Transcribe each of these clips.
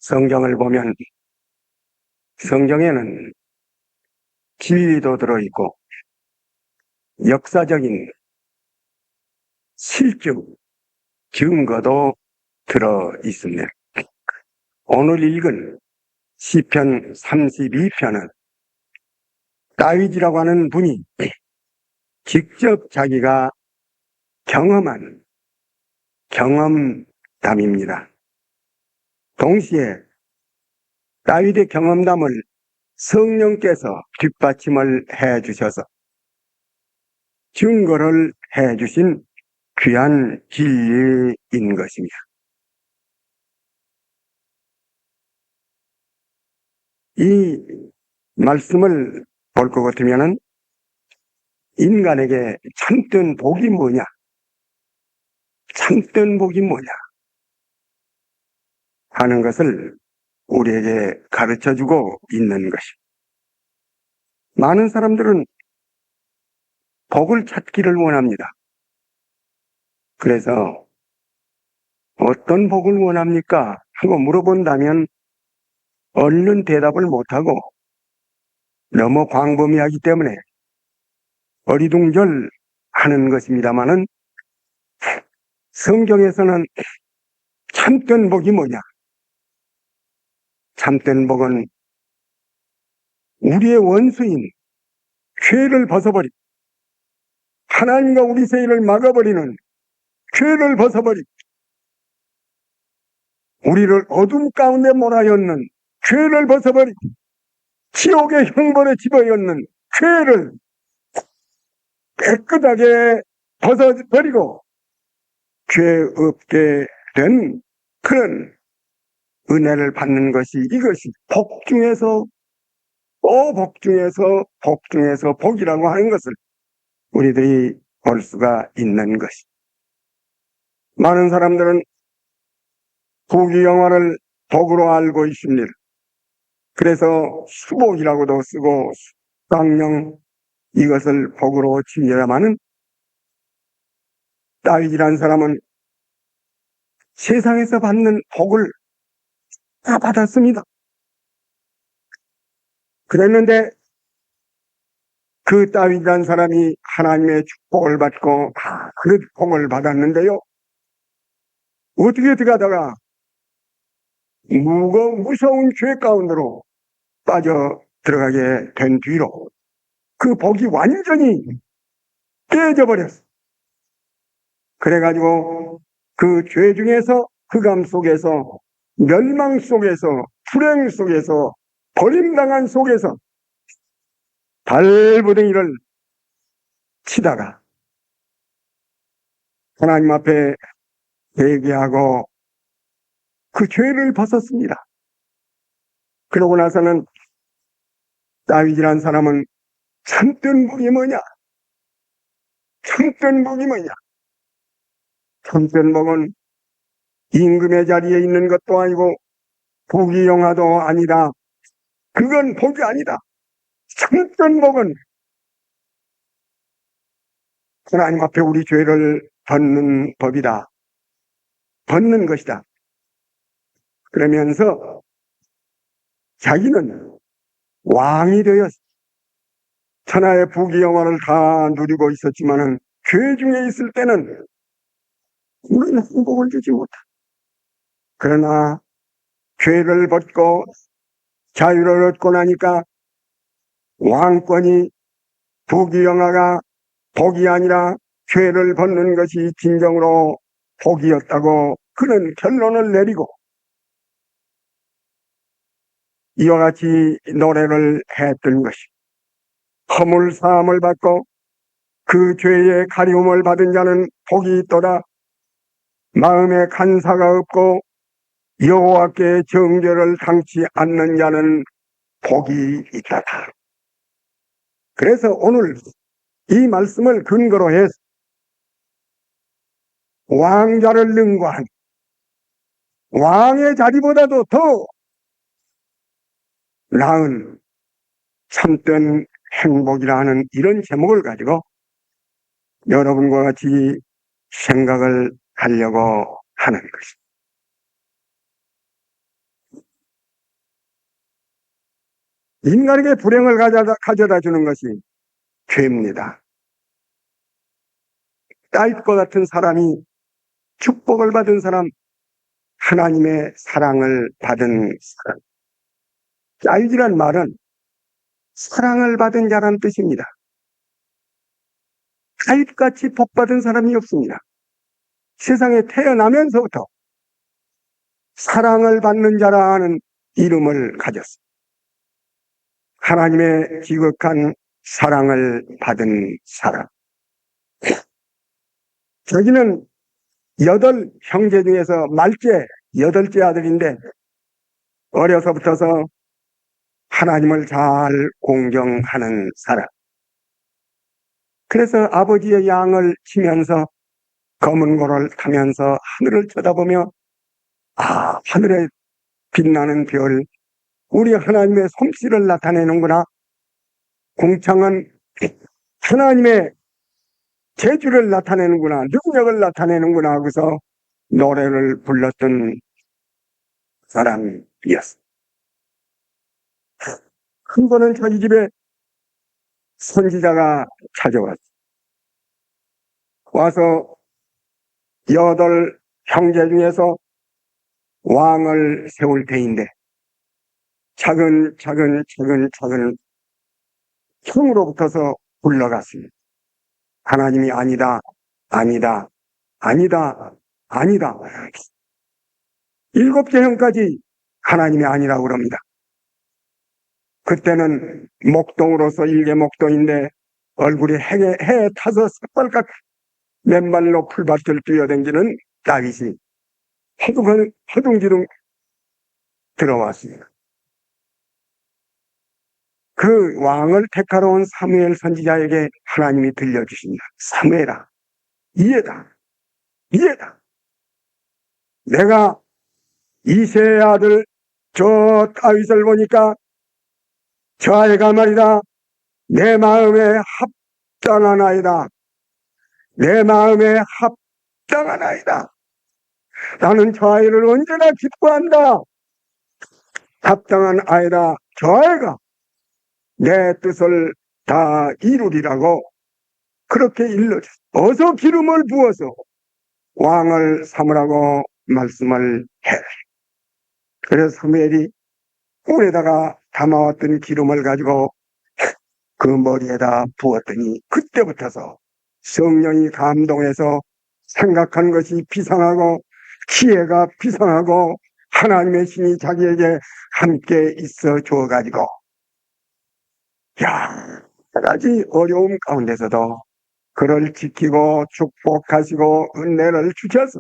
성경을 보면 성경에는 진리도 들어있고 역사적인 실증, 증거도 들어있습니다. 오늘 읽은 시편 32편은 다윗이라고 하는 분이 직접 자기가 경험한 경험담입니다. 동시에 다윗의 경험담을 성령께서 뒷받침을 해주셔서 증거를 해주신 귀한 진리인 것입니다. 이 말씀을 볼 것 같으면 인간에게 참된 복이 뭐냐? 참된 복이 뭐냐? 하는 것을 우리에게 가르쳐주고 있는 것입니다. 많은 사람들은 복을 찾기를 원합니다. 그래서 어떤 복을 원합니까? 하고 물어본다면 얼른 대답을 못하고 너무 광범위하기 때문에 어리둥절하는 것입니다마는 성경에서는 참된 복이 뭐냐? 참된 복은 우리의 원수인 죄를 벗어버리고 하나님과 우리 사이를 막아버리는 죄를 벗어버리고 우리를 어둠 가운데 몰아넣는 죄를 벗어버리고 지옥의 형벌에 집어넣는 죄를 깨끗하게 벗어버리고 죄 없게 된 그런 은혜를 받는 것이 이것이 복 중에서 또 복 중에서 복 중에서 복이라고 하는 것을 우리들이 볼 수가 있는 것이. 많은 사람들은 부귀영화를 복으로 알고 있습니다. 그래서 수복이라고도 쓰고 수강령 이것을 복으로 칩니다마는 다윗이라는 사람은 세상에서 받는 복을 다 받았습니다. 그랬는데 그 다윗이라는 사람이 하나님의 축복을 받고 그 복을 받았는데요. 어떻게 들어가다가 무서운 죄 가운데로 빠져 들어가게 된 뒤로 그 복이 완전히 깨져 버렸어. 그래가지고 그 죄 중에서 흑암 속에서 멸망 속에서 불행 속에서 버림당한 속에서 발부둥이를 치다가 하나님 앞에 회개하고 그 죄를 벗었습니다. 그러고 나서는 다윗이라는 사람은 참된 복이 뭐냐? 참된 복이 뭐냐? 참된 복은 임금의 자리에 있는 것도 아니고 부귀영화도 아니다. 그건 복이 아니다. 참된 복은 하나님 앞에 우리 죄를 벗는 법이다. 벗는 것이다. 그러면서 자기는 왕이 되었어. 천하의 부귀영화를 다 누리고 있었지만은 죄 중에 있을 때는 우리는 행복을 주지 못한다. 그러나 죄를 벗고 자유를 얻고 나니까 왕권이 부귀영화가 복이 아니라 죄를 벗는 것이 진정으로 복이었다고 그런 결론을 내리고 이와 같이 노래를 했던 것이 허물 사함을 받고 그 죄의 가리움을 받은 자는 복이 있도다. 마음에 간사가 없고 여호와께 정죄를 당치 않는 자는 복이 있다. 그래서 오늘 이 말씀을 근거로 해서 왕자를 능가한 왕의 자리보다도 더 나은 참된 행복이라 하는 이런 제목을 가지고 여러분과 같이 생각을 하려고 하는 것입니다. 인간에게 불행을 가져다 주는 것이 죄입니다. 다윗과 같은 사람이 축복을 받은 사람, 하나님의 사랑을 받은 사람. 다윗이란 말은 사랑을 받은 자라는 뜻입니다. 다윗같이 복받은 사람이 없습니다. 세상에 태어나면서부터 사랑을 받는 자라는 이름을 가졌습니다. 하나님의 지극한 사랑을 받은 사람. 자기는 8 형제 중에서 말째 8째 아들인데 어려서부터서 하나님을 잘 공경하는 사람. 그래서 아버지의 양을 치면서 검은 고를 타면서 하늘을 쳐다보며 하늘에 빛나는 별, 우리 하나님의 솜씨를 나타내는구나. 궁창은 하나님의 재주를 나타내는구나, 능력을 나타내는구나 하고서 노래를 불렀던 사람이었습니다. 한 번은 자기 집에 선지자가 찾아왔어요. 와서 8 형제 중에서 왕을 세울 때인데 차근차근 형으로부터서 불러갔습니다. 하나님이 아니다. 7째 형까지 하나님이 아니라고 그럽니다. 그때는 목동으로서 일개 목동인데 얼굴이 해에 타서 새빨갛게 맨발로 풀밭을 뛰어댕기는 다윗이 허둥지둥 들어왔습니다. 그 왕을 택하러 온 사무엘 선지자에게 하나님이 들려주십니다. 사무엘아, 이해다. 내가 이새의 아들 저 다윗을 보니까 저 아이가 말이다, 내 마음에 합당한 아이다. 나는 저 아이를 언제나 기뻐한다. 합당한 아이다. 저 아이가 내 뜻을 다 이루리라고 그렇게 일러줬어. 어서 기름을 부어서 왕을 삼으라고 말씀을 해. 그래서 사무엘이 꿀에다가 담아왔던 기름을 가지고 그 머리에다 부었더니 그때부터서 성령이 감동해서 생각한 것이 비상하고 기회가 비상하고 하나님의 신이 자기에게 함께 있어 주어가지고 여러 가지 어려움 가운데서도 그를 지키고 축복하시고 은혜를 주셔서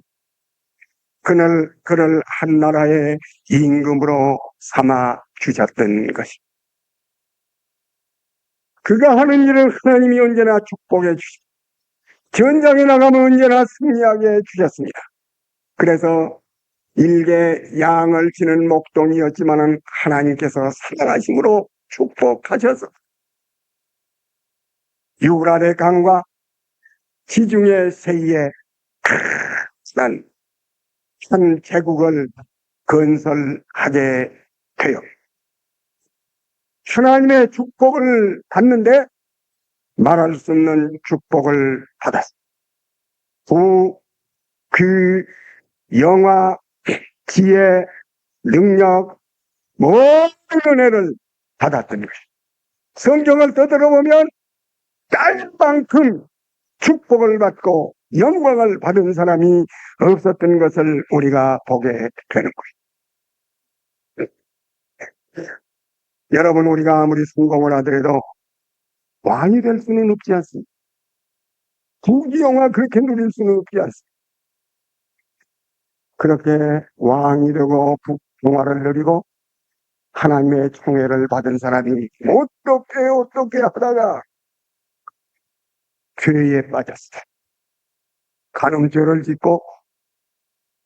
그를 한 나라의 임금으로 삼아 주셨던 것입니다. 그가 하는 일을 하나님이 언제나 축복해 주시고 전장에 나가면 언제나 승리하게 주셨습니다. 그래서 일개 양을 치는 목동이었지만은 하나님께서 사랑하심으로 축복하셔서 유브라데 강과 지중해 세이에 한 제국을 건설하게 되어 하나님의 축복을 받는데 말할 수 없는 축복을 받았습니다. 그 영화, 지혜, 능력, 모든 은혜를 받았던 것입니다. 성경을 떠들어보면 딸만큼 축복을 받고 영광을 받은 사람이 없었던 것을 우리가 보게 되는 것입니다. 여러분, 우리가 아무리 성공을 하더라도 왕이 될 수는 없지 않습니다. 부귀영화 그렇게 누릴 수는 없지 않습니다. 그렇게 왕이 되고 부귀영화를 누리고 하나님의 총애를 받은 사람이 어떻게 하다가 죄에 빠졌어요. 간음죄를 짓고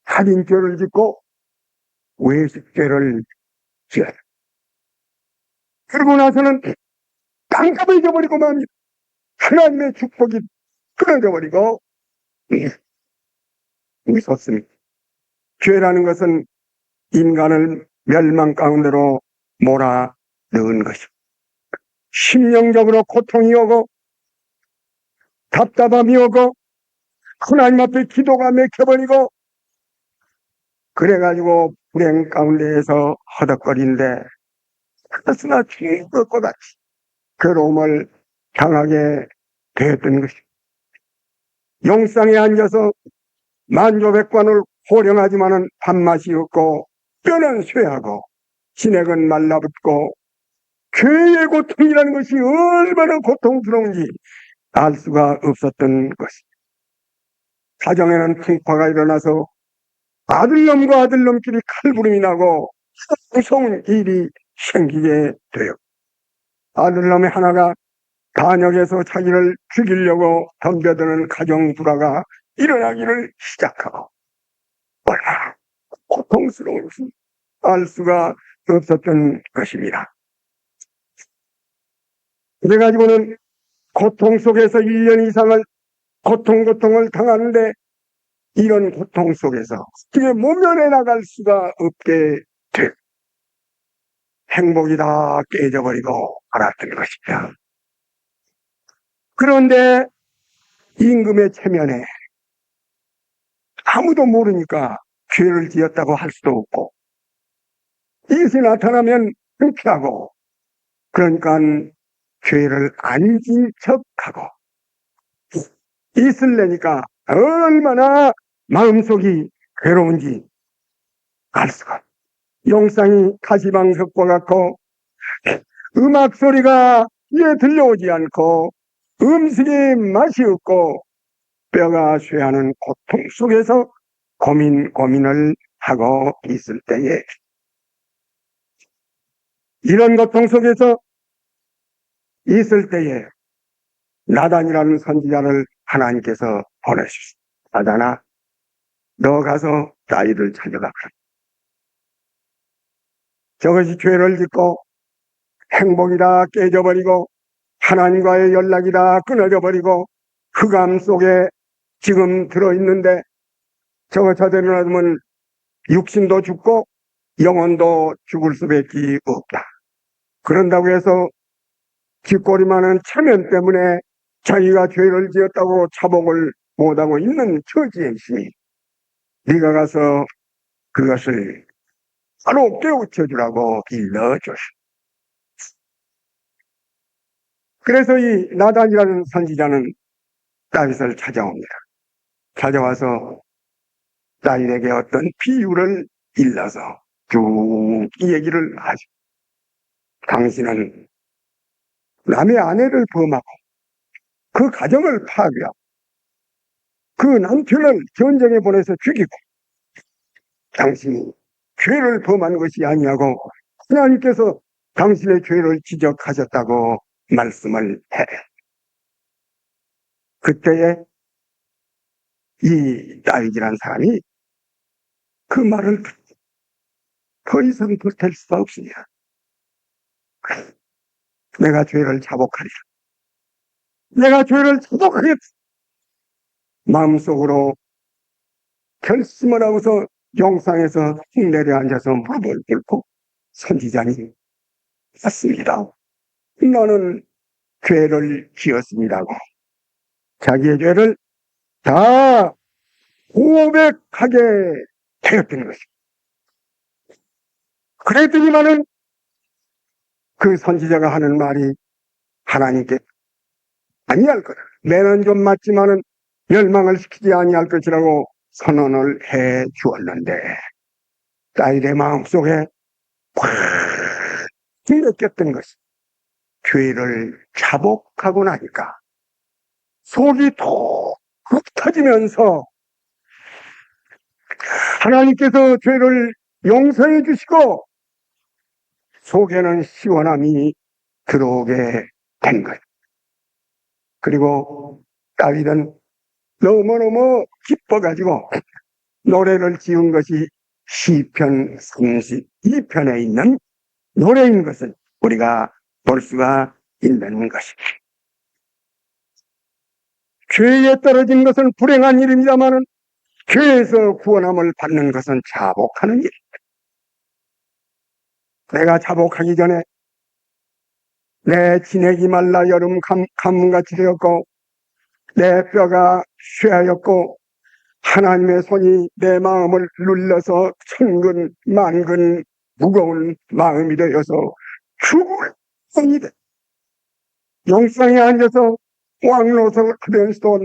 살인죄를 짓고 외식죄를 지어요. 그러고 나서는 땅값을 잊어버리고 맙니다. 하나님의 축복이 끊어져 버리고 있었습니다. 죄라는 것은 인간을 멸망 가운데로 몰아넣습니다. 넣은 것입니다. 심령적으로 고통이 오고 답답함이 오고 하나님 앞에 기도가 막혀버리고 그래가지고 불행 가운데에서 허덕거리는데 그러나 죽을 것 같이 괴로움을 당하게 되었던 것입니다. 용상에 앉아서 만조백관을 호령하지만은 밥맛이 없고 뼈는 쇠하고 진액은 말라붙고 죄의 고통이라는 것이 얼마나 고통스러운지 알 수가 없었던 것입니다. 가정에는 풍파가 일어나서 아들놈과 아들놈끼리 칼부림이 나고 무서운 일이 생기게 돼요. 아들놈의 하나가 반역에서 자기를 죽이려고 덤벼드는 가정 불화가 일어나기를 시작하고 얼마나 고통스러운지 알 수가 없었던 것입니다. 그래가지고는 고통 속에서 1년 이상을 고통을 당하는데 이런 고통 속에서 어떻게 모면해 나갈 수가 없게 돼 행복이 다 깨져버리고 말았던 것입니다. 그런데 임금의 체면에 아무도 모르니까 죄를 지었다고 할 수도 없고 이것이 나타나면 불쾌하고 그러니까 죄를 안 진 척하고 있을래니까 얼마나 마음속이 괴로운지 알 수가 없어요. 용상이 가시방석과 같고 음악 소리가 귀에 들려오지 않고 음식이 맛이 없고 뼈가 쇠하는 고통 속에서 고민을 하고 있을 때에 이런 고통 속에서 있을 때에 나단이라는 선지자를 하나님께서 보내주셨습니다. 나단아, 너 가서 나이를 찾아가. 저것이 죄를 짓고 행복이 다 깨져버리고 하나님과의 연락이 다 끊어져 버리고 흑암 속에 지금 들어있는데 저거 저대로 놔두면 육신도 죽고 영혼도 죽을 수밖에 없다. 그런다고 해서 뒷골이 체면 때문에 자기가 죄를 지었다고 자복을 못하고 있는 처지에 있으니 네가 가서 그것을 바로 깨우쳐주라고 일러줬습니다. 그래서 이 나단이라는 선지자는 다윗을 찾아옵니다. 찾아와서 다윗에게 어떤 비유를 일러서 쭉 이 얘기를 하죠. 당신은 남의 아내를 범하고 그 가정을 파괴하고 그 남편을 전쟁에 보내서 죽이고 당신이 죄를 범한 것이 아니하고 하나님께서 당신의 죄를 지적하셨다고 말씀을 해. 그때에 이 다윗이라는 사람이 그 말을 더 이상 버틸 수가 없습니다. 내가 죄를 자복하리라. 내가 죄를 자복하겠다. 마음속으로 결심을 하고서 용상에서 내려앉아서 무릎을 꿇고 선지자님 맞습니다. 나는 죄를 지었습니다고 자기의 죄를 다 고백하게 되었던 것입니다. 그랬더니만은 그 선지자가 하는 말이 하나님께 아니할 거다. 내는 좀 맞지만은 멸망을 시키지 아니할 것이라고 선언을 해 주었는데 다윗의 마음속에 팍 느꼈던 것이 죄를 자복하고 나니까 속이 톡 터지면서 하나님께서 죄를 용서해 주시고 속에는 시원함이 들어오게 된 것. 그리고 다윗은 너무너무 기뻐가지고 노래를 지은 것이 시편 32편에 있는 노래인 것을 우리가 볼 수가 있는 것입니다. 죄에 떨어진 것은 불행한 일입니다마는 죄에서 구원함을 받는 것은 자복하는 일입니다. 내가 자복하기 전에 내 진액이 말라 여름 가뭄같이 되었고 내 뼈가 쇠하였고 하나님의 손이 내 마음을 눌러서 천근 만근 무거운 마음이 되어서 죽을 성이 돼. 영상에 앉아서 왕노석을 하면서도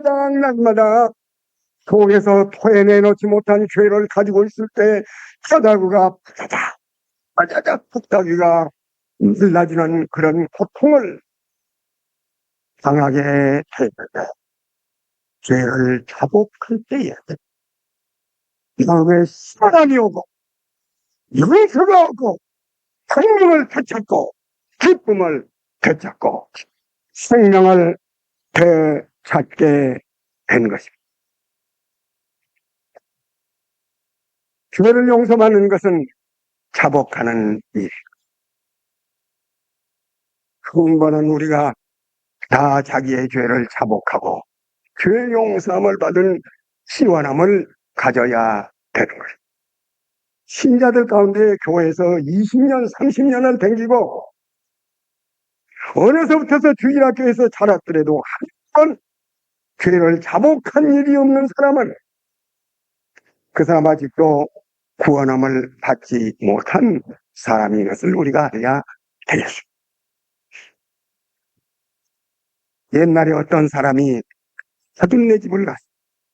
날마다 속에서 토해내놓지 못한 죄를 가지고 있을 때 바다구가 빠자작 폭다귀가 늘라지는 그런 고통을 당하게 되는데 죄를 자복할 때에 마음에 사랑이 오고 용서가 오고 생명을 되찾고 기쁨을 되찾고 생명을 되찾게 된 것입니다. 죄를 용서하는 것은 자복하는 일. 흥분한 우리가 다 자기의 죄를 자복하고 죄 용서함을 받은 시원함을 가져야 되는 것입니다. 신자들 가운데 교회에서 20년, 30년을 댕기고 어려서부터서 주일학교에서 자랐더라도 한 번 죄를 자복한 일이 없는 사람은 그 사람 아직도 구원함을 받지 못한 사람인 것을 우리가 알아야 되겠습니다. 옛날에 어떤 사람이 사돈네 집을 갔어.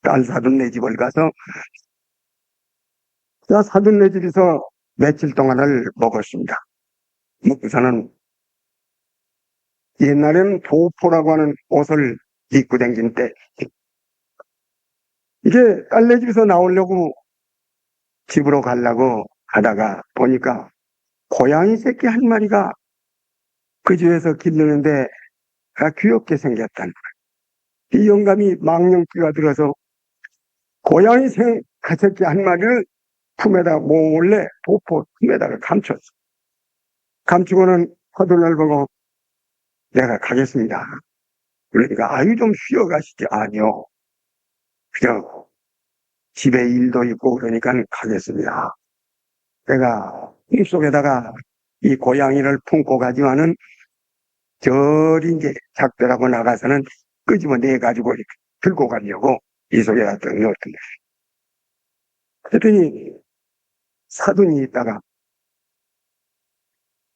딸 사돈네 집을 가서 사돈네 집에서 며칠 동안을 먹었습니다. 먹고서는 옛날에는 도포라고 하는 옷을 입고 다닌 때 이게 딸네 집에서 나오려고 집으로 가려고 가다가 보니까 고양이 새끼 한 마리가 그 집에서 기르는데 귀엽게 생겼다는 거예요. 이 영감이 망령기가 들어서 고양이 새끼 한 마리를 품에다 몰래 도포 품에다가 감췄어. 감추고는 화두를 보고 내가 가겠습니다. 그러니까 아유 좀 쉬어가시지. 아니요. 그냥 집에 일도 있고 그러니까 가겠습니다. 내가 입속에다가 이 고양이를 품고 가지만은 저리 이제 작별하고 나가서는 끄집어내가지고 들고 가려고 이 속에다 넣었던데. 그랬더니 사돈이 있다가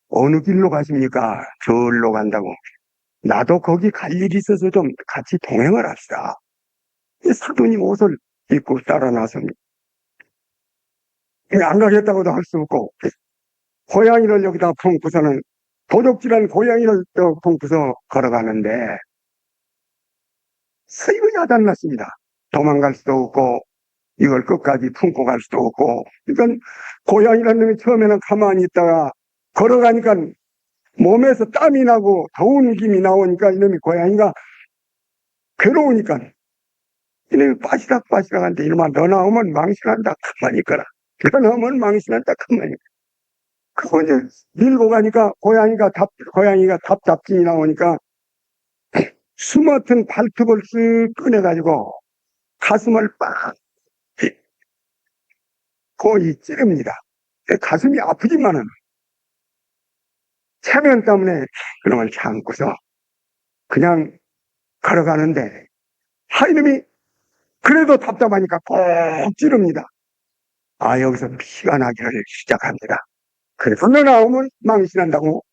어느 길로 가십니까? 절로 간다고. 나도 거기 갈 일이 있어서 좀 같이 동행을 합시다. 사돈이 옷을 입고 따라 나섭니다. 안 가겠다고도 할 수 없고 고양이를 여기다 품고서는 도적질한 고양이를 품고서 걸어가는데 서로 야단났습니다. 도망갈 수도 없고 이걸 끝까지 품고 갈 수도 없고 그러니까 고양이라는 놈이 처음에는 가만히 있다가 걸어가니까 몸에서 땀이 나고 더운 김이 나오니까 이놈이 고양이가 괴로우니까 이놈이 빠시락빠시락한데 이놈아 너 나오면 망신한다 가만히 있거라. 너 나오면 망신한다 가만히 있거라. 그거 이제 밀고 가니까 고양이가 답답진이 나오니까 수모튼 발톱을 쓱 꺼내가지고 가슴을 빡 거의 찌릅니다. 가슴이 아프지만은 체면 때문에 그놈을 참고서 그냥 걸어가는데 이놈이 그래도 답답하니까 꼭 찌릅니다. 여기서 피가 나기를 시작합니다. 그래서 너 나오면 망신한다고.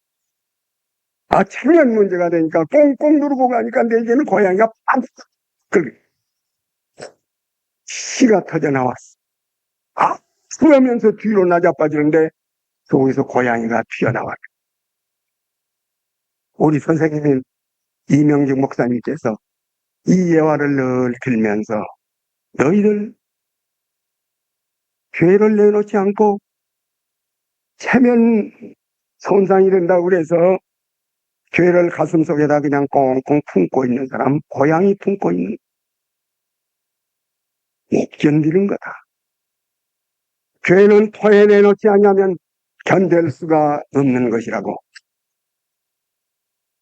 체면 문제가 되니까 꽁꽁 누르고 가니까 내게는 고양이가 팍 피가 터져 나왔어. 그러면서 뒤로 나자빠지는데 거기서 고양이가 튀어나왔다. 우리 선생님인 이명직 목사님께서 이 예화를 늘 들면서 너희들 죄를 내놓지 않고 체면 손상이 된다고 그래서 죄를 가슴속에다 그냥 꽁꽁 품고 있는 사람, 고양이 품고 있는 못 견디는 거다. 죄는 토해내놓지 않으면 견딜 수가 없는 것이라고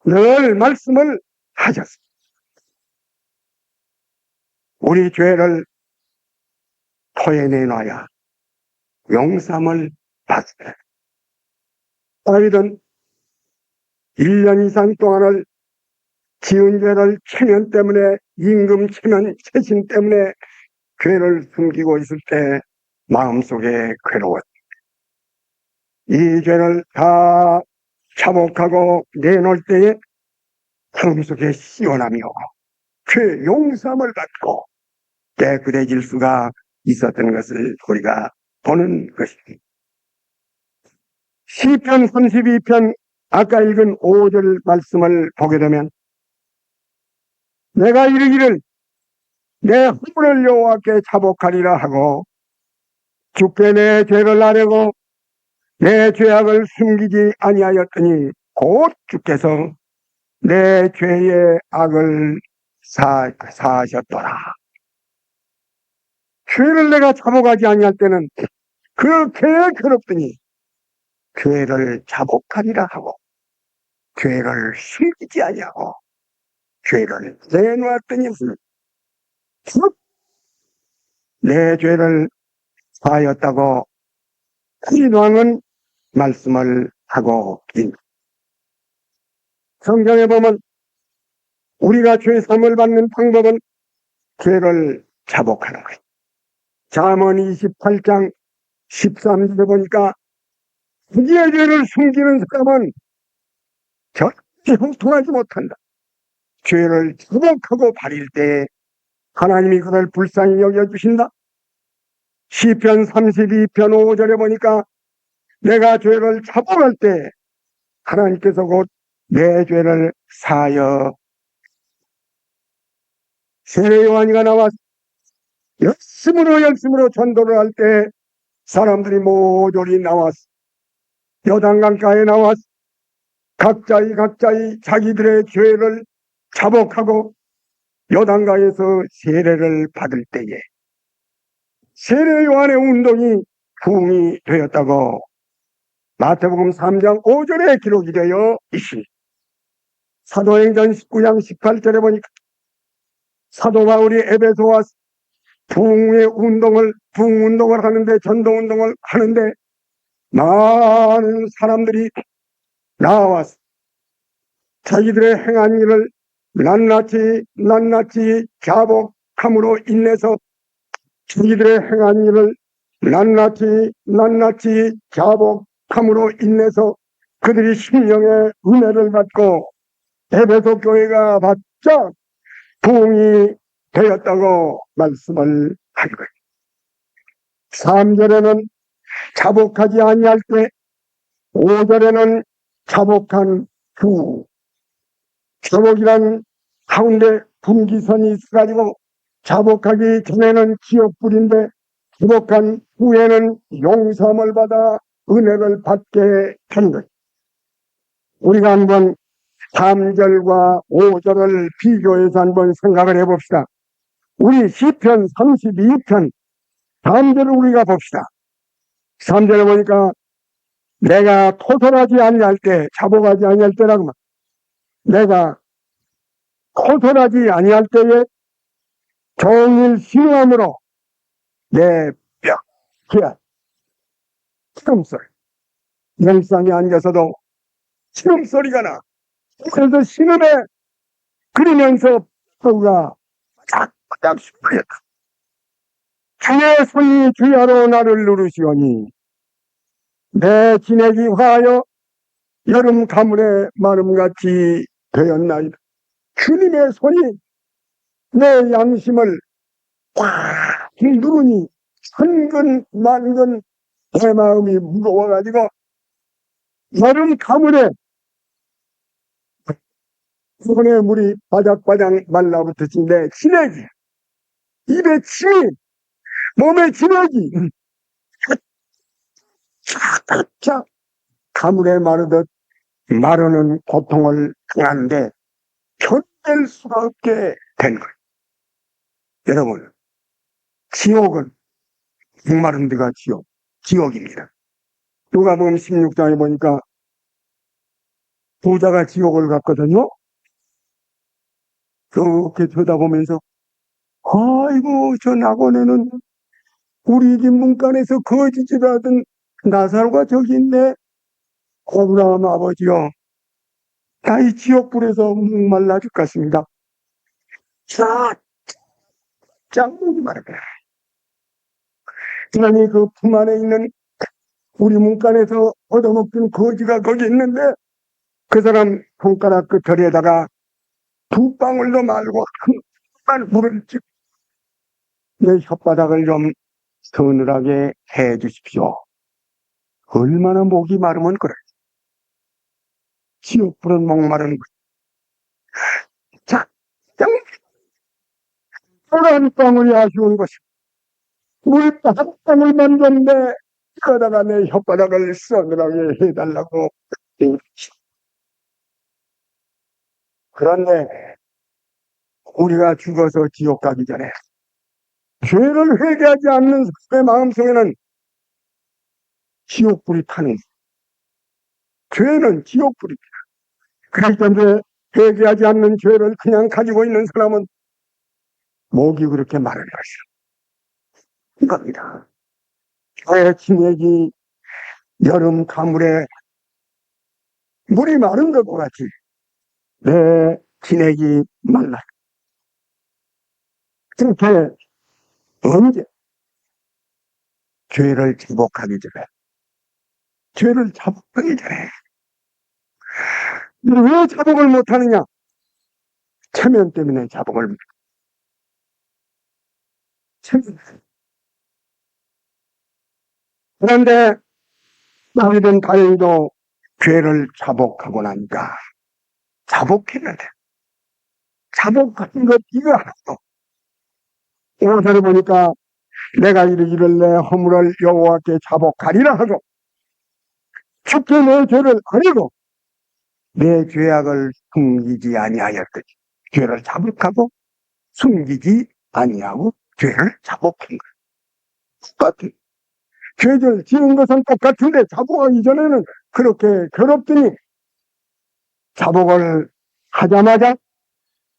늘 말씀을 하셨습니다. 우리 죄를 토해내놔야 용서함을 받습니다. 다윗은 1년 이상 동안을 지은 죄를 체면 때문에, 임금 체면 체신 때문에 죄를 숨기고 있을 때 마음속에 괴로웠다. 이 죄를 다 자복하고 내놓을 때에 마음속에 시원함이 오고 죄 용서함을 받고 깨끗해질 수가 있었던 것을 우리가 보는 것입니다. 시편 32편 아까 읽은 5절 말씀을 보게 되면 내가 이르기를 내 허물을 여호와께 자복하리라 하고 주께 내 죄를 아뢰고 내 죄악을 숨기지 아니하였더니 곧 주께서 내 죄의 악을 사하셨더라. 죄를 내가 자복하지 아니할 때는 그렇게 괴롭더니 죄를 자복하리라 하고 죄를 숨기지 아니하고 죄를 내놓았더니 내 죄를 사하였다고 다윗왕은 말씀을 하고 있습니다. 성경에 보면 우리가 죄 사함을 받는 방법은 죄를 자복하는 거예요. 잠언 28장 13절에 보니까 자기의 죄를 숨기는 사람은 절대 형통하지 못한다. 죄를 자복하고 버릴 때 하나님이 그를 불쌍히 여겨주신다. 시편 32편 5절에 보니까 내가 죄를 자복할 때 하나님께서 곧 내 죄를 사하여 세례 요한이가 나와 열심으로 전도를 할 때 사람들이 모조리 나왔어. 요단강가에 나왔어. 각자의 자기들의 죄를 자복하고 요단강에서 세례를 받을 때에 세례 요한의 운동이 부흥이 되었다고 마태복음 3장 5절에 기록이 되어 있습니다. 사도행전 19장 18절에 보니까 사도 바울이 에베소 와서 부흥 운동을 하는데, 전도 운동을 하는데 많은 사람들이 나와서 자기들의 행한 일을 낱낱이 자복함으로 인해서 자기들의 행한 일을 낱낱이 자복함으로 인해서 그들이 심령의 은혜를 받고 에베소 교회가 바짝 부흥이 되었다고 말씀을 한 거예요. 3절에는 자복하지 아니할 때, 5절에는 자복한 후. 자복이란 가운데 분기선이 있어가지고 자복하기 전에는 지옥불인데 자복한 후에는 용서함을 받아 은혜를 받게 된 거예요. 우리가 한번 3절과 5절을 비교해서 한번 생각을 해봅시다. 우리 시편 32편 3절을 우리가 봅시다. 3절에 보니까 내가 토설하지 아니할 때, 자복하지 아니할 때라고 말. 내가 토설하지 아니할 때에 종일 신음으로 내 뼈, 신음소리. 영상에 앉아서도 신음소리가 나. 그래서 신음에 그러면서 뼈가 바닥바닥 숨어졌다. 주의 손이 주야로 나를 누르시오니 내 진액이 화하여 여름 가물의 마름같이 되었나이다. 주님의 손이 내 양심을 꽉 누르니 천근만근 내 마음이 무거워가지고 여름 가물에 손에 물이 바닥바닥 말라붙으시 내 진액이, 입에 침이, 몸에 진액이 쫙쫙 가물에 마르듯 마르는 고통을 당하는데 견딜 수가 없게 된 거예요. 여러분, 지옥은 목마른 데가 지옥입니다. 누가복음 16장에 보니까 부자가 지옥을 갔거든요. 그렇게 쳐다보면서 아이고 저 낙원에는 우리 집 문간에서 거지질 하던 나사로가 저기 있네. 아브라함 아버지요, 다 이 지옥불에서 목말라 죽겠습니다. 자, 짱목이 말이야. 하나님 그 품 안에 있는 우리 문간에서 얻어먹던 거지가 거기 있는데 그 사람 손가락 끝털에다가 두 방울도 말고 한 방울 물을 내 혓바닥을 좀 서늘하게 해 주십시오. 얼마나 목이 마르면 그래. 지옥불은 목마른 것. 자, 한 방울이 아쉬운 것이 물 한 방울만 좀 내 거다가 내 혓바닥을 서늘하게 해달라고. 그런데 우리가 죽어서 지옥 가기 전에 죄를 회개하지 않는 사람의 마음속에는 지옥불이 타는, 죄는 지옥불입니다. 그렇기 때문에 회개하지 않는 죄를 그냥 가지고 있는 사람은 목이 그렇게 마른 것이요. 이겁니다. 내 진액이 여름 가물에 물이 마른 것과 같이 내 진액이 말라. 그렇게 언제 죄를 자복하기 전에, 죄를 자복하기 전에 왜 자복을 못하느냐? 체면 때문에 자복을 못해. 체면. 그런데 다윗은 다행히도 죄를 자복하고 나니까 자복했는데 자복하는 것 이거 하나도. 오사를 보니까 내가 이르기를 허물을 여호와께 자복하리라 하고 주께 내 죄를 아니고 내 죄악을 숨기지 아니하였더니 죄를 자복하고 숨기지 아니하고 죄를 자복한 거예요. 똑같은 죄를 지은 것은 똑같은데 자복하기 전에는 그렇게 괴롭더니 자복을 하자마자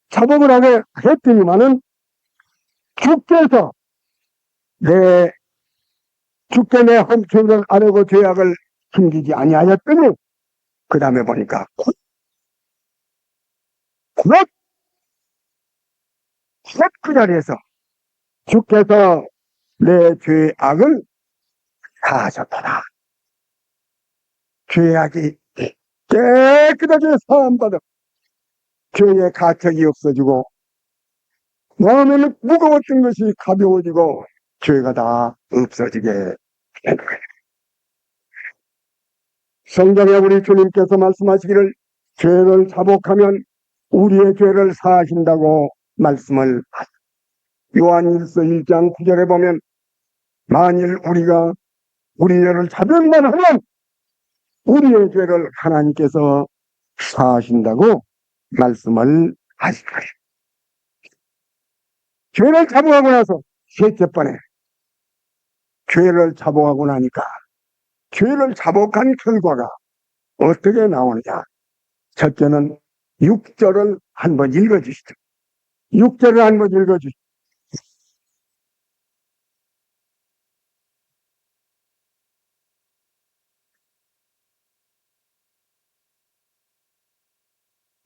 자복을 하게 했더니만은 주께서 내 주께 내 죄를 아뢰고 죄악을 숨기지 아니하였더니 그 다음에 보니까 곧 그 자리에서 주께서 내 죄악을 사하셨더라. 죄악이 깨끗하게 사함받아 죄의 가책이 없어지고 마음에는 무거웠던 것이 가벼워지고 죄가 다 없어지게 된 거예요. 성경에 우리 주님께서 말씀하시기를 죄를 자복하면 우리의 죄를 사하신다고 말씀을 하셨습니다. 요한일서 1장 9절에 보면 만일 우리가 우리 죄를 자백만 하면 우리의 죄를 하나님께서 사하신다고 말씀을 하신 거예요. 죄를 자복하고 나서 셋째 번에 죄를 자복하고 나니까 죄를 자복한 결과가 어떻게 나오느냐. 첫째는 6절을 한번 읽어주시죠. 6절을 한번 읽어주시죠.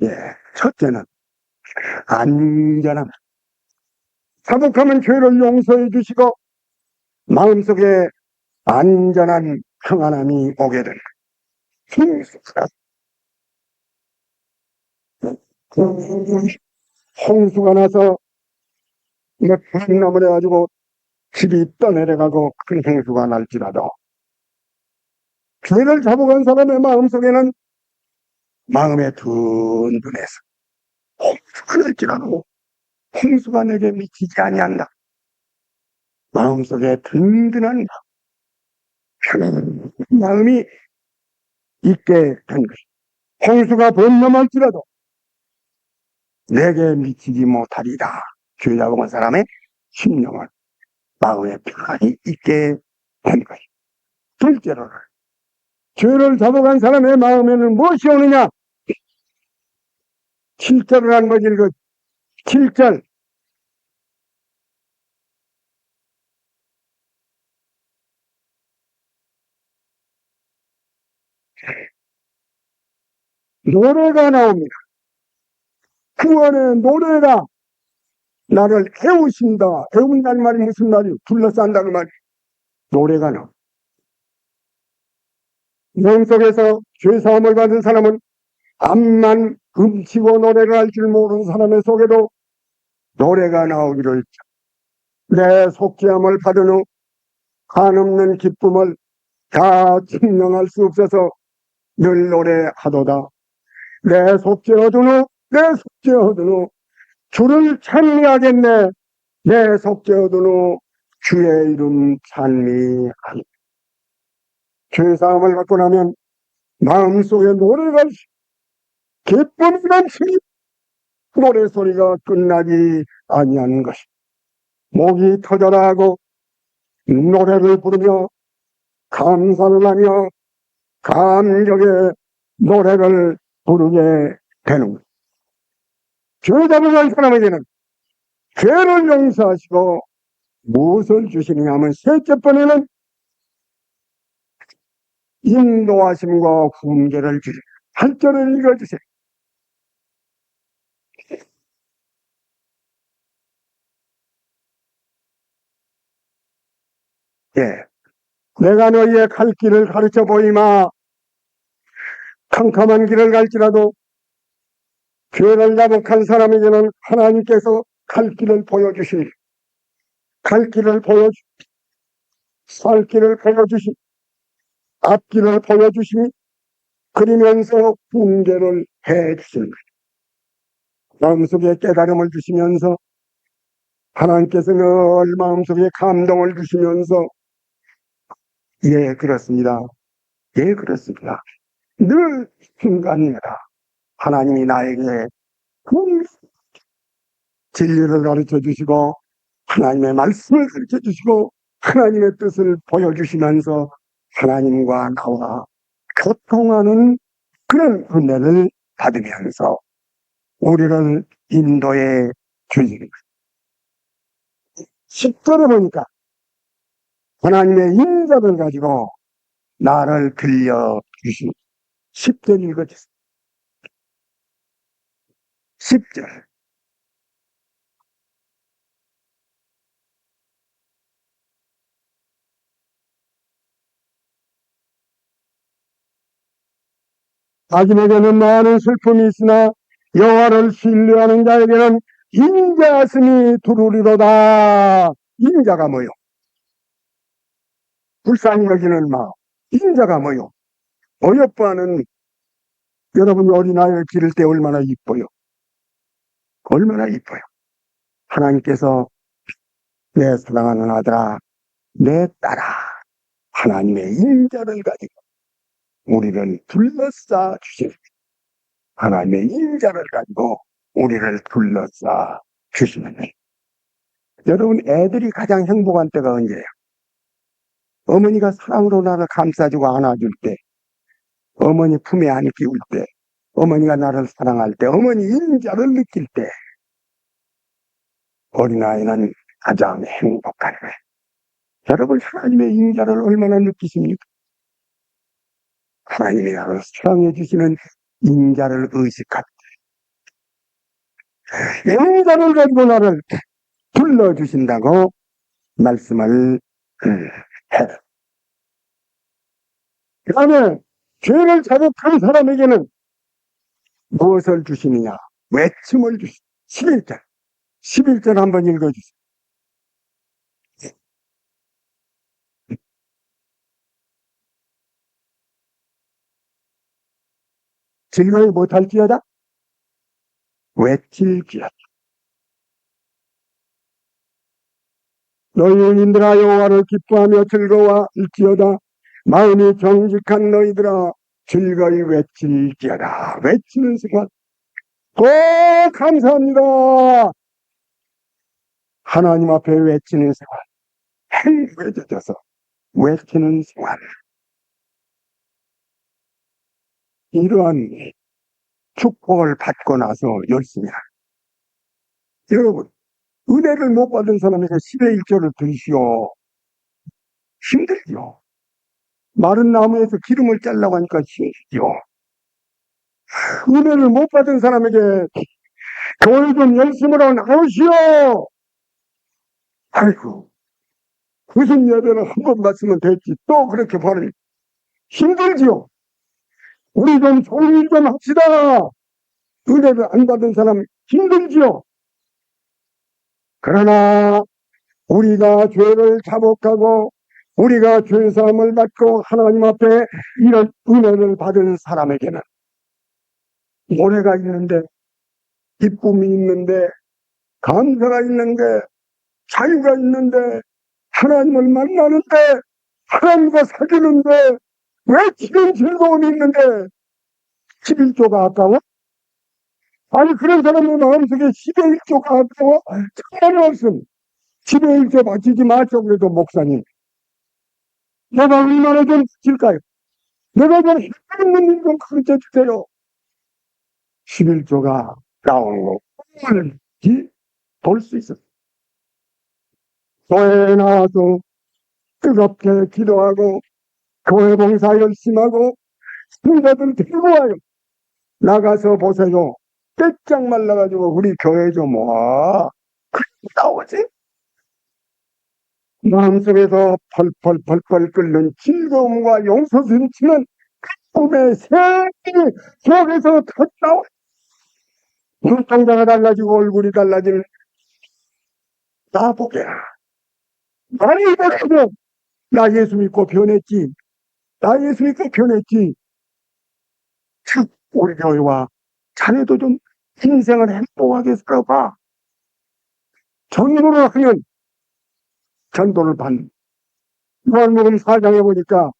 예, 첫째는 안전함. 자복하면 죄를 용서해 주시고 마음속에 안전한 평안함이 오게 된 홍수가 나서 풍랑을 해가지고 집이 떠내려가고 큰 홍수가 날지라도 죄를 자복한 사람의 마음속에는 마음의 든든해서 홍수가 날지라도 홍수가 내게 미치지 아니한다. 마음속에 든든한 편안한 마음이 있게 된 것이. 홍수가 범람할지라도 내게 미치지 못하리라. 죄 자복한 사람의 심령은 마음의 평안이 있게 된 것이. 둘째로는 죄를 자복한 사람의 마음에는 무엇이 오느냐? 7절을 한번 읽어. 7절. 노래가 나옵니다. 구원의 노래가 나를 깨우신다. 깨운다는 말이 무슨 말이에요? 둘러싼다는 말이에요. 노래가 나옵니다. 영 속에서 죄사함을 받은 사람은 암만 음치고 노래를 할 줄 모르는 사람의 속에도 노래가 나오기를 했죠. 내 속죄함을 받은 후 한없는 기쁨을 다 증명할 수 없어서 늘 노래하도다. 내 속죄 얻은 후, 내 속죄 얻은 후 주를 찬미하겠네. 내 속죄 얻은 후 주의 이름 찬미하니. 죄사함을 받고 나면 마음속에 노래가 기쁨이 넘치니 노래소리가 끝나지 아니하는 것이. 목이 터져라 하고 노래를 부르며 감사를 하며 감격의 노래를 부르게 되는 것. 죄잡을 한 사람에게는 죄를 용서하시고 무엇을 주시느냐 하면 셋째 번에는 인도하심과 훈계를 주시고 8절을 읽어주세요. 예, 내가 너희의 갈 길을 가르쳐 보이마. 캄캄한 길을 갈지라도 죄를 자복한 사람에게는 하나님께서 갈 길을 보여주십니다. 갈 길을 살 길을 보여주시, 앞길을 보여주시니 그리면서 훈계를 해주시는 거예요. 마음속에 깨달음을 주시면서 하나님께서 늘 마음속에 감동을 주시면서 예 그렇습니다. 예 그렇습니다. 늘 순간마다 하나님이 나에게 진리를 가르쳐 주시고 하나님의 말씀을 가르쳐 주시고 하나님의 뜻을 보여주시면서 하나님과 나와 교통하는 그런 은혜를 받으면서 우리를 인도해 주시는 거예요. 10절에 보니까 하나님의 인자를 가지고 나를 들려주시는 10절 읽어주세요. 10절. 자기에게는 많은 슬픔이 있으나 여호와를 신뢰하는 자에게는 인자심이 두루리로다. 인자가 뭐요? 불쌍히 여기는 마음. 인자가 뭐요? 어여뻐하는 여러분 어린아이를 기를 때 얼마나 이뻐요? 얼마나 이뻐요? 하나님께서 내 사랑하는 아들아, 내 딸아, 하나님의 인자를 가지고 우리를 둘러싸 주십니다. 하나님의 인자를 가지고 우리를 둘러싸 주시는 거예요. 여러분 애들이 가장 행복한 때가 언제예요? 어머니가 사랑으로 나를 감싸주고 안아줄 때, 어머니 품에 안에 끼울 때, 어머니가 나를 사랑할 때, 어머니 인자를 느낄 때 어린아이는 가장 행복한 거예요. 여러분 하나님의 인자를 얼마나 느끼십니까? 하나님이 나를 사랑해 주시는 인자를 의식할 때 인자를 가지고 나를 불러주신다고 말씀을 해요. 그 다음에 죄를 자복한 사람에게는 무엇을 주시느냐? 외침을 주시. 11절. 11절 한번 읽어주세요. 즐거이 못할지어다? 외칠지어다. 너희 은인들아 여호와를 기뻐하며 즐거워할지어다. 마음이 정직한 너희들아 즐거이 외칠지어다. 외치는 순간 감사합니다. 하나님 앞에 외치는 생활, 행복에 젖어서 외치는 생활. 이러한 축복을 받고 나서 열심히 하라. 여러분 은혜를 못 받은 사람에게 10의 1조를 드시오. 힘들죠. 마른 나무에서 기름을 짜려고 하니까 힘들죠. 은혜를 못 받은 사람에게 교회 좀 열심으로 나오시오. 아이고, 무슨 예배를 한 번 받으면 됐지. 또 그렇게 버리니 힘들지요. 우리 좀 좋은 일 좀 합시다. 은혜를 안 받은 사람 힘들지요. 그러나 우리가 죄를 자복하고 우리가 죄사함을 받고 하나님 앞에 이런 은혜를 받은 사람에게는 노래가 있는데, 기쁨이 있는데, 감사가 있는데, 자유가 있는데, 하나님을 만나는데, 하나님과 사귀는데, 왜 지금 즐거움이 있는데 11조가 아까워? 아니, 그런 사람의 마음속에 11조가 아까워? 정말 없음. 11조 바치지 마죠. 그래도 목사님, 내가 얼마나 좀 바칠까요? 내가 좀 힘있는 일 좀 가르쳐 주세요. 11조가 나오는 거 얼마든지 볼 수 있어. 교회에 나와서 뜨겁게 기도하고 교회 봉사 열심히 하고 신자들 데리고 와요. 나가서 보세요. 떼짝 말라가지고 우리 교회 좀 와. 그렇게 나오지? 마음속에서 펄펄 끓는 즐거움과 용서 넘치는 꿈의 새끼 속에서 터져나와. 눈동자가 달라지고 얼굴이 달라지는 나보게. 많이 보라고. 나 예수 믿고 변했지. 나 예수 믿고 변했지. 참, 우리 교회와 자네도 좀 인생을 행복하게 살아봐. 전도를 하면 전도를 받는. 요한복음 4장에 보니까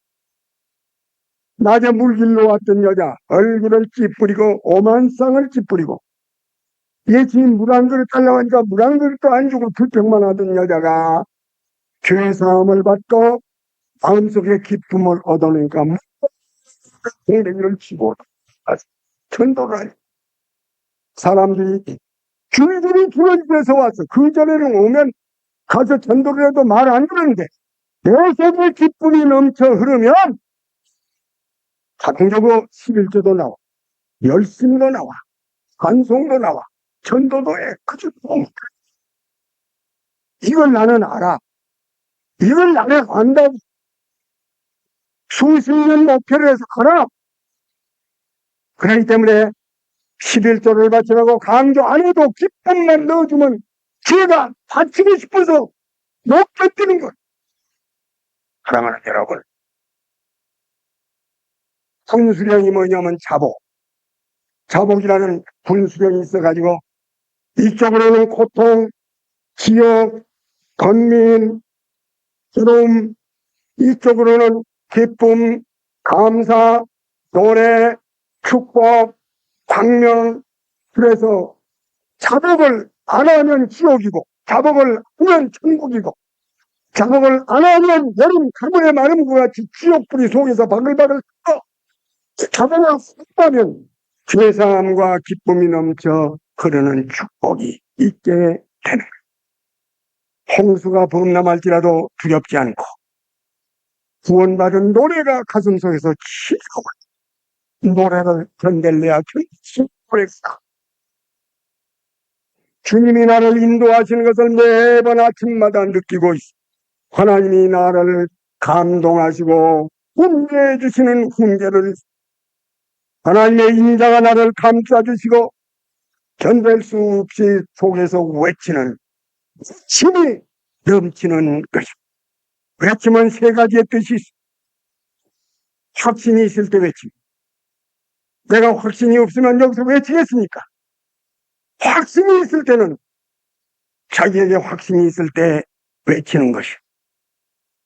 낮에 물길로 왔던 여자, 얼굴을 찌푸리고 오만 쌍을 찌푸리고 예수님 물 한 그릇 달라고 하니까 물 한 그릇도 안 주고 불평만 하던 여자가 죄사함을 받고 마음속에 기쁨을 얻어내니까 공댕이를 치고 전도를 하니 사람들이 줄줄이 줄어집에서 왔어. 그 전에는 오면 가서 전도를 해도 말 안 듣는데 내 속에 기쁨이 넘쳐 흐르면 자동적으로 11조도 나와, 열심도 나와, 간송도 나와, 전도도 해. 그저 이걸 나는 알아. 이걸 나는 안다고. 수십 년 목표를 해서 알아. 그렇기 때문에 11조를 바치라고 강조 안 해도 기쁨만 넣어주면 제가 바치고 싶어서 못 버티는 것. 사랑하는 여러분, 분수령이 뭐냐면 자복. 자복이라는 분수령이 있어가지고 이쪽으로는 고통, 기억, 건민, 기쁨, 이쪽으로는 기쁨, 감사, 노래, 축복, 광명. 그래서 자복을 안 하면 지옥이고 자복을 하면 천국이고 자복을 안 하면 여름 가물의 마름과 같이 지옥불이 속에서 바글바글 끓어. 자복을 했다면 죄사함과 기쁨이 넘쳐 흐르는 축복이 있게 되는 거예요. 홍수가 범람할지라도 두렵지 않고 구원받은 노래가 가슴속에서 치고 노래를 견딜래야 견디겠다. 주님이 나를 인도하시는 것을 매번 아침마다 느끼고 있어. 하나님이 나를 감동하시고 훈계해 주시는 훈계를, 하나님의 인자가 나를 감싸주시고 견딜 수 없이 속에서 외치는 힘이 넘치는 것이다. 외침은 세 가지의 뜻이 있어. 확신이 있을 때 외침. 내가 확신이 없으면 여기서 외치겠습니까? 확신이 있을 때는 자기에게 확신이 있을 때 외치는 것이.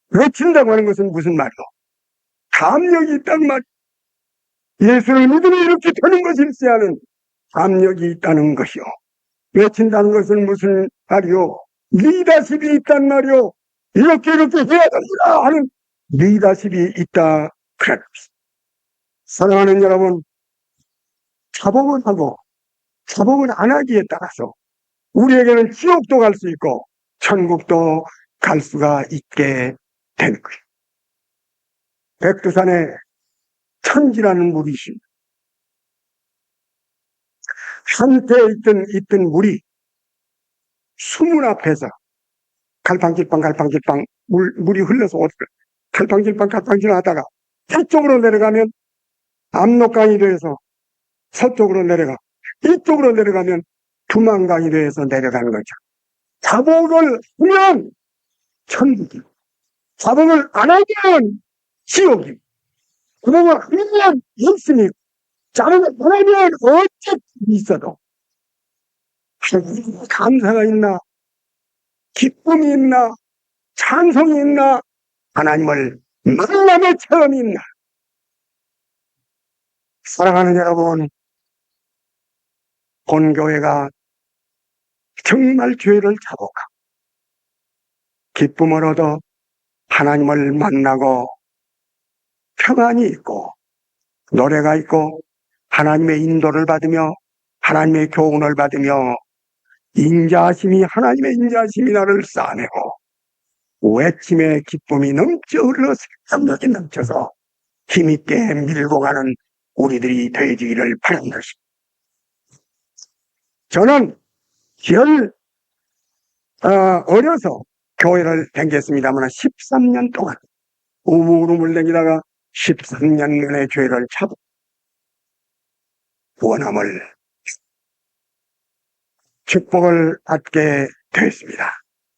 외친다고 하는 것은 무슨 말이요? 담력이 있단 말. 예수를 믿으면 이렇게 되는 것일세 하는 담력이 있다는 것이요. 외친다는 것은 무슨 말이요? 리더십이 있단 말이요. 이렇게 해야 된다 하는 리더십이 있다. 그래. 사랑하는 여러분, 자복을 하고 자복을 안 하기에 따라서 우리에게는 지옥도 갈 수 있고 천국도 갈 수가 있게 되는 거예요. 백두산에 천지라는 물이 있습니다. 한때 있던 물이 수문 앞에서 갈팡질팡 물이 흘러서 갈팡질팡 하다가 서쪽으로 내려가면 압록강이 되어서 서쪽으로 내려가, 이쪽으로 내려가면 두만강이 되어서 내려가는 거죠. 자복을 하면 천국이, 자복을 안 하면 지옥이, 자복을 하면 열심히, 자복을 안 하면 어째 있어도 감사가 있나, 기쁨이 있나, 찬송이 있나, 하나님을 만남의 체험이 있나. 사랑하는 여러분, 본교회가 정말 죄를 자복하고 기쁨을 얻어 하나님을 만나고 평안이 있고 노래가 있고 하나님의 인도를 받으며 하나님의 교훈을 받으며 하나님의 인자하심이 나를 싸매고 외침의 기쁨이 넘쳐 흘러 생명력이 넘쳐서 힘있게 밀고 가는 우리들이 되어지기를 바라는 것입니다. 저는 어려서 교회를 다녔습니다만 13년 동안 우물우물 다니다가 13년 만에 교회를 차고 원함을 축복을 받게 되었습니다.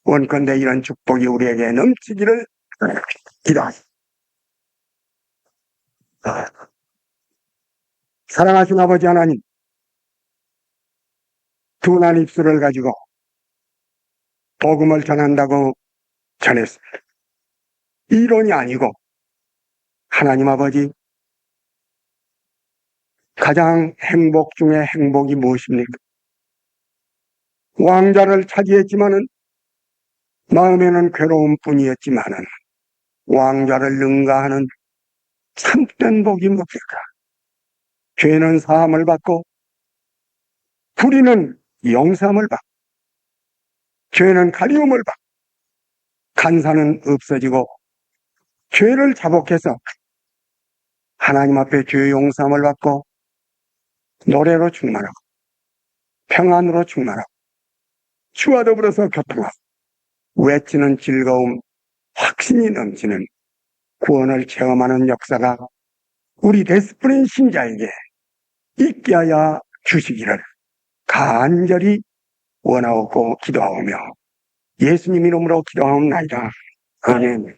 원컨대 이런 축복이 우리에게 넘치기를 기도합니다. 사랑하신 아버지 하나님, 둔한 입술을 가지고 복음을 전한다고 전했습니다. 이론이 아니고 하나님 아버지, 가장 행복 중에 행복이 무엇입니까? 왕자를 차지했지만은 마음에는 괴로움뿐이었지만은 왕자를 능가하는 참된 복이 뭡니까? 죄는 사함을 받고 불의는 용서함을 받고 죄는 가리움을 받고 간사는 없어지고 죄를 자복해서 하나님 앞에 죄 용서함을 받고 노래로 충만하고 평안으로 충만하고 주와 더불어서 교통하고 외치는 즐거움, 확신이 넘치는 구원을 체험하는 역사가 우리 데스프린 신자에게 있게 하여 주시기를 간절히 원하고 기도하오며 예수님 이름으로 기도하옵나이다. 아멘.